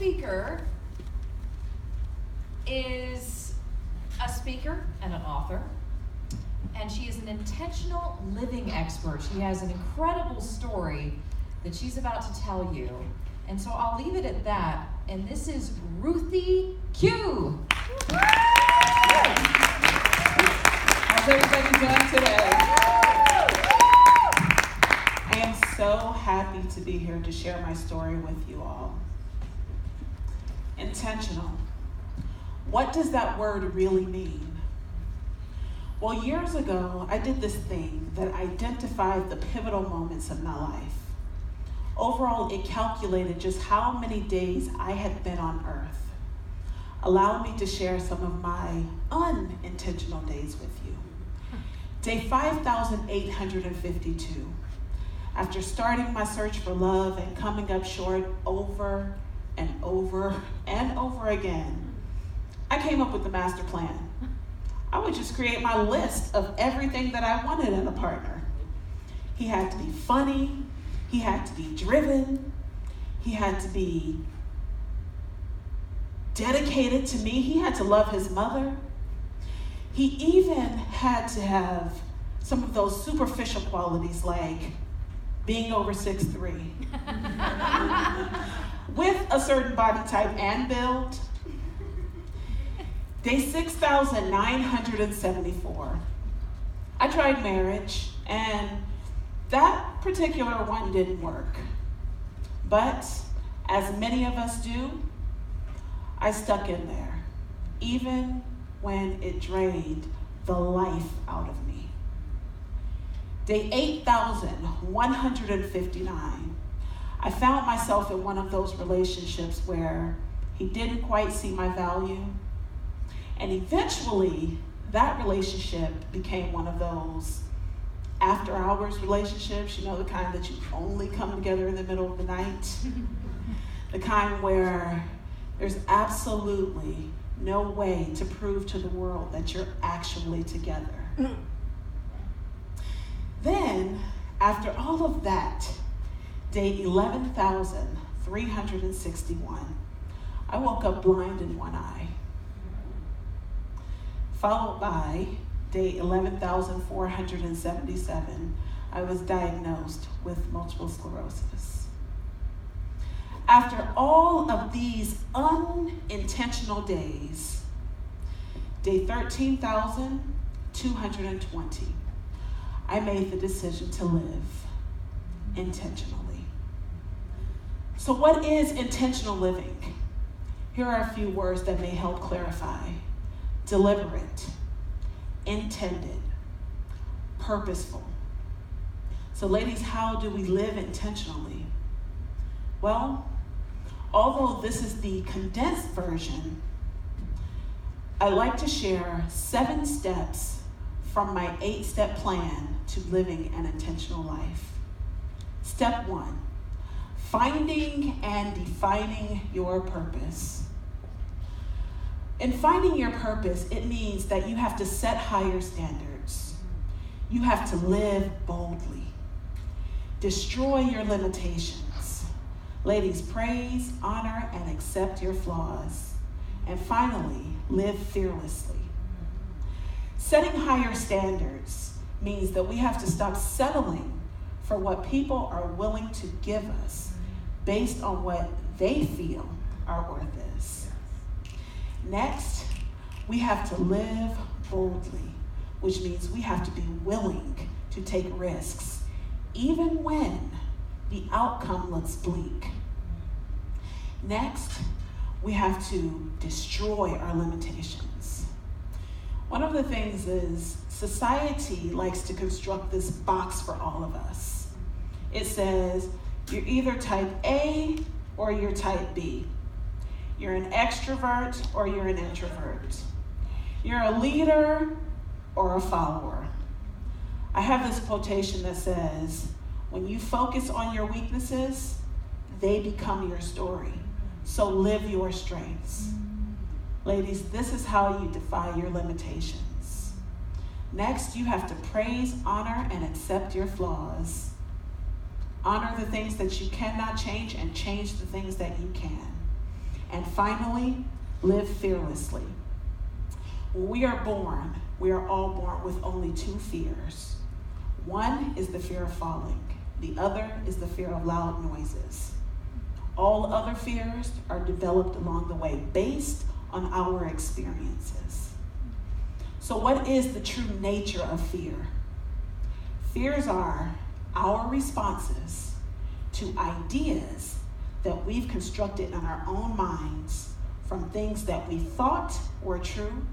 speaker is a speaker and an author, and she is an intentional living expert. She has an incredible story that she's about to tell you, and so I'll leave it at that. And this is Ruthie Q. How's everybody doing today? I am so happy to be here to share my story with you all. Intentional. What does that word really mean? Well, years ago, I did this thing that identified the pivotal moments of my life. Overall, it calculated just how many days I had been on earth. Allow me to share some of my unintentional days with you. Day 5,852. After starting my search for love and coming up short over and over and over again, I came up with the master plan. I would just create my list of everything that I wanted in a partner. He had to be funny. He had to be driven. He had to be dedicated to me. He had to love his mother. He even had to have some of those superficial qualities like being over 6'3", with a certain body type and build. Day 6,974. I tried marriage, and that particular one didn't work. But as many of us do, I stuck in there, even when it drained the life out of me. Day 8,159. I found myself in one of those relationships where he didn't quite see my value. And eventually, that relationship became one of those after hours relationships, you know, the kind that you only come together in the middle of the night. The kind where there's absolutely no way to prove to the world that you're actually together. Then, after all of that, day 11,361, I woke up blind in one eye. Followed by day 11,477, I was diagnosed with multiple sclerosis. After all of these unintentional days, day 13,220, I made the decision to live intentionally. So what is intentional living? Here are a few words that may help clarify. Deliberate, intended, purposeful. So ladies, how do we live intentionally? Well, although this is the condensed version, I'd like to share 7 steps from my 8-step plan to living an intentional life. Step 1, finding and defining your purpose. In finding your purpose, it means that you have to set higher standards. You have to live boldly. Destroy your limitations. Ladies, praise, honor, and accept your flaws. And finally, live fearlessly. Setting higher standards means that we have to stop settling for what people are willing to give us based on what they feel our worth is. Next, we have to live boldly, which means we have to be willing to take risks, even when the outcome looks bleak. Next, we have to destroy our limitations. One of the things is society likes to construct this box for all of us. It says, you're either type A or you're type B. You're an extrovert or you're an introvert. You're a leader or a follower. I have this quotation that says, when you focus on your weaknesses, they become your story. So live your strengths. Ladies, this is how you defy your limitations. Next, you have to praise, honor, and accept your flaws. Honor the things that you cannot change and change the things that you can. And finally, live fearlessly. When we are born, we are all born with only two fears. One is the fear of falling. The other is the fear of loud noises. All other fears are developed along the way based on our experiences. So what is the true nature of fear? Fears are our responses to ideas that we've constructed in our own minds from things that we thought were true,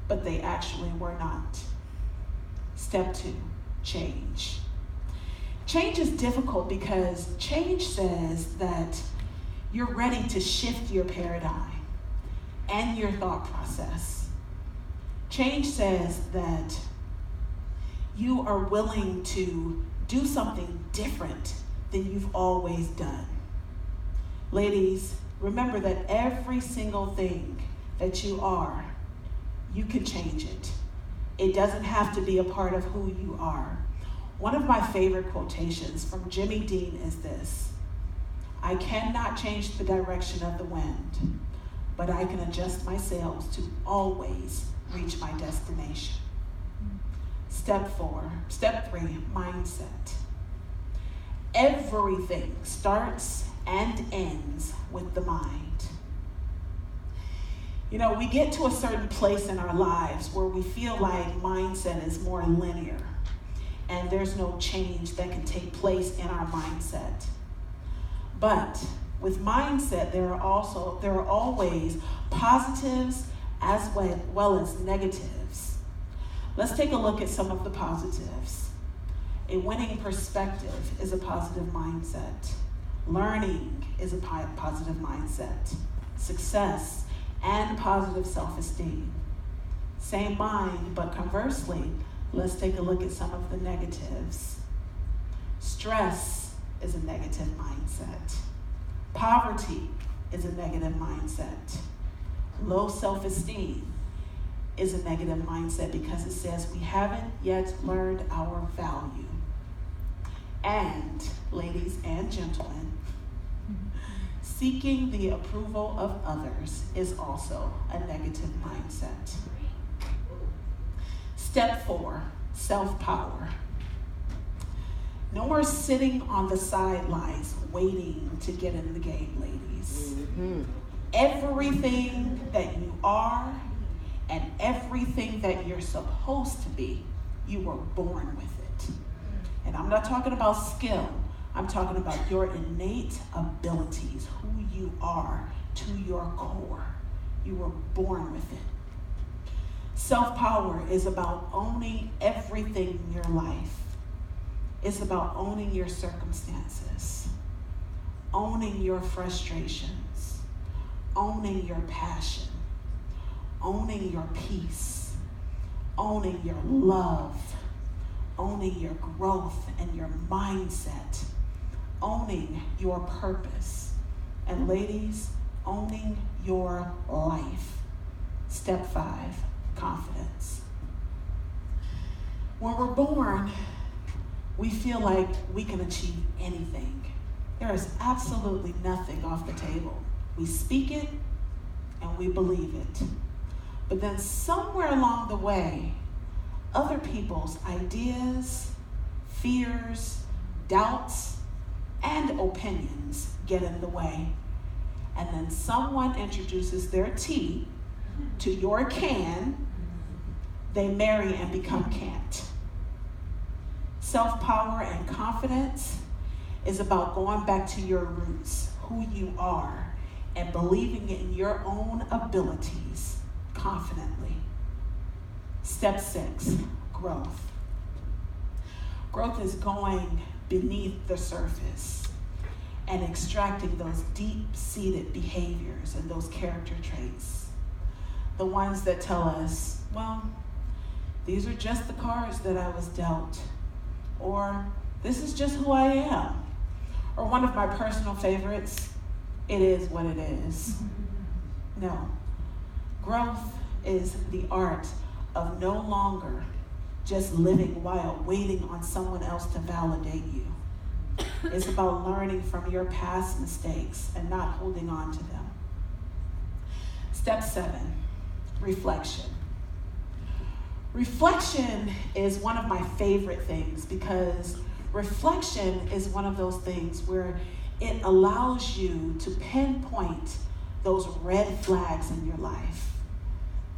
but they actually were not. Step 2, change. Change is difficult because change says that you're ready to shift your paradigm and your thought process. Change says that you are willing to do something different than you've always done. Ladies, remember that every single thing that you are, you can change it. It doesn't have to be a part of who you are. One of my favorite quotations from Jimmy Dean is this: I cannot change the direction of the wind, but I can adjust my sails to always reach my destination. Step 3, mindset. Everything starts and ends with the mind. You know, we get to a certain place in our lives where we feel like mindset is more linear and there's no change that can take place in our mindset. But with mindset, there are always positives as well as negatives. Let's take a look at some of the positives. A winning perspective is a positive mindset. Learning is a positive mindset. Success and positive self-esteem. Same mind, but conversely, let's take a look at some of the negatives. Stress is a negative mindset. Poverty is a negative mindset. Low self-esteem is a negative mindset because it says we haven't yet learned our value. And, ladies and gentlemen, seeking the approval of others is also a negative mindset. Step 4, self-power. No more sitting on the sidelines waiting to get in the game, ladies. Mm-hmm. Everything that you are and everything that you're supposed to be, you were born with it. And I'm not talking about skill. I'm talking about your innate abilities, who you are to your core. You were born with it. Self-power is about owning everything in your life. It's about owning your circumstances, owning your frustrations, owning your passion, owning your peace, owning your love, owning your growth and your mindset, owning your purpose, and ladies, owning your life. Step 5, confidence. When we're born, we feel like we can achieve anything. There is absolutely nothing off the table. We speak it and we believe it. But then somewhere along the way, other people's ideas, fears, doubts, and opinions get in the way. And then someone introduces their tea to your can. They marry and become can't. Self-power and confidence is about going back to your roots, who you are, and believing in your own abilities confidently. Step 6, growth. Growth is going beneath the surface and extracting those deep-seated behaviors and those character traits. The ones that tell us, well, these are just the cards that I was dealt, or this is just who I am. Or one of my personal favorites, it is what it is. No. Growth is the art of no longer just living while waiting on someone else to validate you. It's about learning from your past mistakes and not holding on to them. Step 7, reflection. Reflection is one of my favorite things because reflection is one of those things where it allows you to pinpoint those red flags in your life,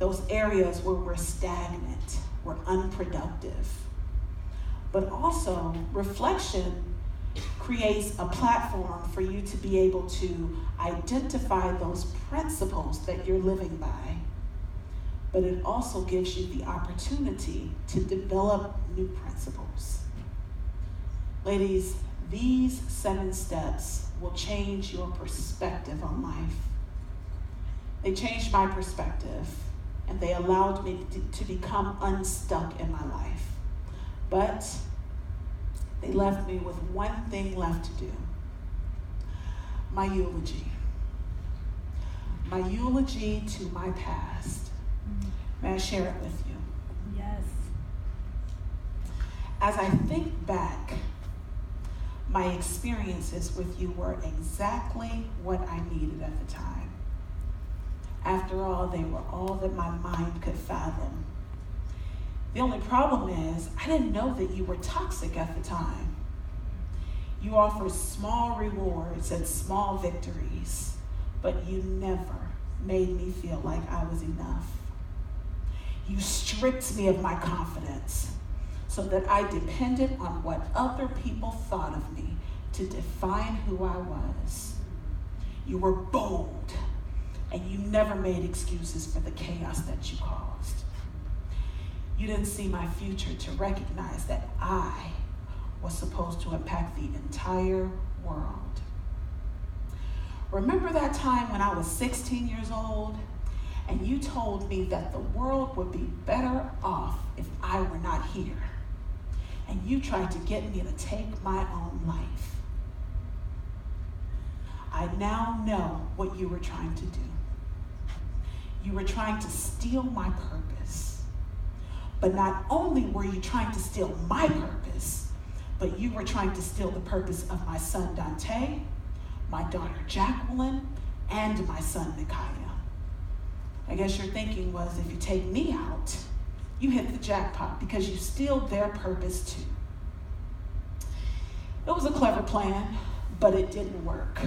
those areas where we're stagnant, we're unproductive. But also, reflection creates a platform for you to be able to identify those principles that you're living by. But it also gives you the opportunity to develop new principles. Ladies, these 7 steps will change your perspective on life. They changed my perspective, and they allowed me to become unstuck in my life. But they left me with one thing left to do. My eulogy. My eulogy to my past. May I share it with you? Yes. As I think back, my experiences with you were exactly what I needed at the time. After all, they were all that my mind could fathom. The only problem is, I didn't know that you were toxic at the time. You offered small rewards and small victories, but you never made me feel like I was enough. You stripped me of my confidence so that I depended on what other people thought of me to define who I was. You were bold, and you never made excuses for the chaos that you caused. You didn't see my future to recognize that I was supposed to impact the entire world. Remember that time when I was 16 years old and you told me that the world would be better off if I were not here, and you tried to get me to take my own life? I now know what you were trying to do. You were trying to steal my purpose. But not only were you trying to steal my purpose, but you were trying to steal the purpose of my son Dante, my daughter Jacqueline, and my son Micaiah. I guess your thinking was, if you take me out, you hit the jackpot because you steal their purpose too. It was a clever plan, but it didn't work.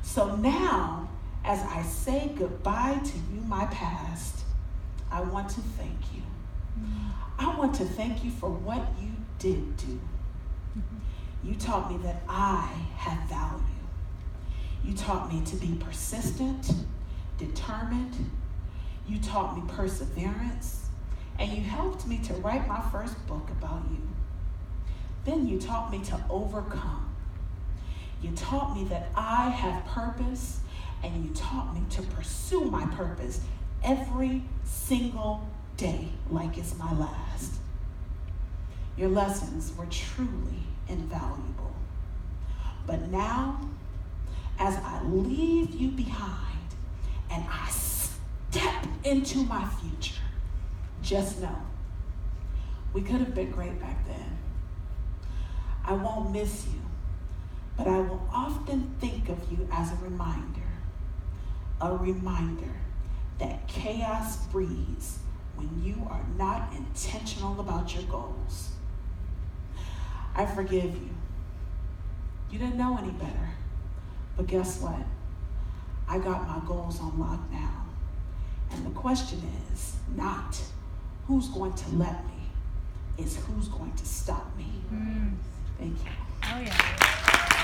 So now, as I say goodbye to you, my past, I want to thank you. I want to thank you for what you did do. You taught me that I had value. You taught me to be persistent, determined. You taught me perseverance, and you helped me to write my first book about you. Then you taught me to overcome. You taught me that I have purpose, and you taught me to pursue my purpose every single day like it's my last. Your lessons were truly invaluable. But now, as I leave you behind and I step into my future, just know, we could have been great back then. I won't miss you, but I will often think of you as a reminder that chaos breeds when you are not intentional about your goals. I forgive you. You didn't know any better, but guess what? I got my goals on lock now. And the question is not who's going to let me, it's who's going to stop me. Thank you. Oh yeah.